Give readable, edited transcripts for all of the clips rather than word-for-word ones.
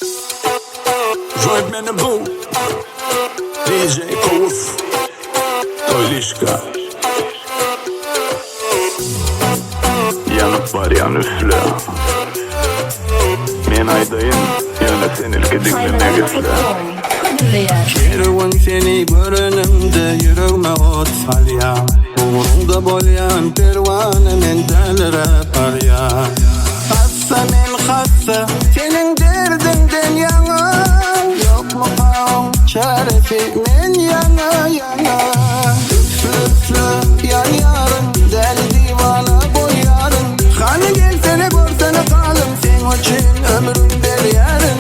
Joint beni bu DJ Kovuz Toylişka Yanıp var yan üfle Men aydayın yana sen ilke dinleme güfle Kervan seni görünümde yüreğime ot salya Uğrunda bolyan pervane mentalere par ya Hassa men hassa senin derdinden yana Yok mu kavm çaresi men yana yana Üflü yan yarın deli divana boy yarın Hani gelsene görsene kalım sen için ömrüm der yarın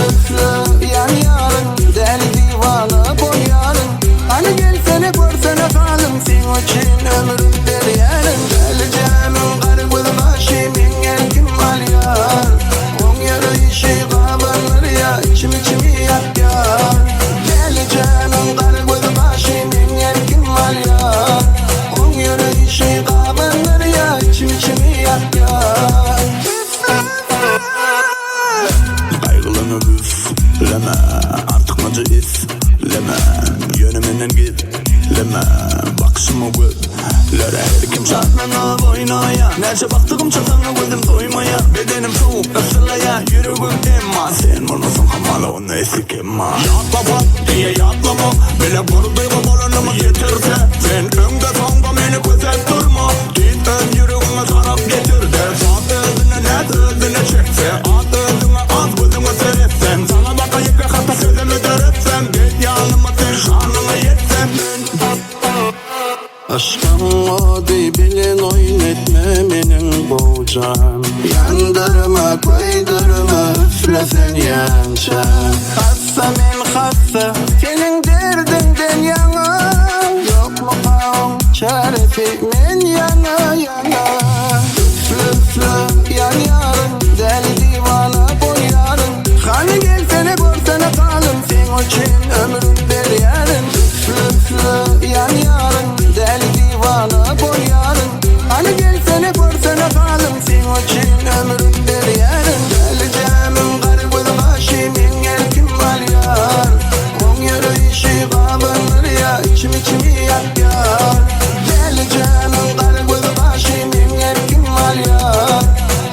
Üflü yan yarın deli divana boy yarın Hani gelsene görsene kalım sen için ömrüm der yarın Deli canım karı kız başı min erkim mal yar On yarı işi kabanır ya içim içimi yak yar Deli canım karı kız başı min erkim mal yar On yarı işi kabanır ya içim içimi yak yar Kaygılanı üfleme artık acı izleme Yönümünden gizleme bakışımı gözlere Her kim şartlanıp oynaya Nerçe baktığım çatana gözüm doymaya Bedenim soğuk ısırlaya yüreğim emma Sen olmasın kamalı onu esik emma Yatla bak diye yatlama Bile buradayım olanımı yetirse Sen önde sonda beni gözet durma Git ön yüreğime taraf getir de Zat özüne net özüne çekse At özüne az gözüme seretsen Sana bakayıp ya hatta sözümü döretsem Git yanıma sen şanına yetsem Aşkım o bilin oynatma benim boğacağım Yandırma koydurma üflesen yanca Hassa men hassa senin derdinden yana Yok mu kavm çaresi men yana yana Üflü yan yarın deli divana boy yarın Hani gelsene görsene kalım sen için ömrüm der yarın Üflü yan yarın deli divana boy yarın Hani gelsene görsene kalım sen için ömrüm der yarın Deli canım karı kız başı min erkim mal yar On yarı işi kabanır ya içim içimi yak yar Deli canım karı kız başı min erkim mal yar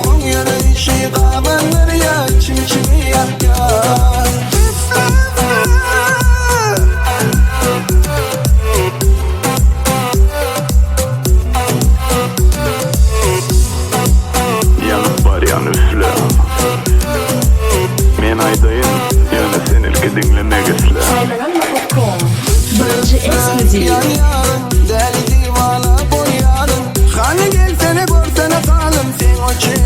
On yarı işi kabanır ya içim içimi yak yar Yanıp var yan üfle Men aydayın yana sen ilke dinleme güfle Yan yarın deli divana boy yarın Hani gelsene görsene kalım sen için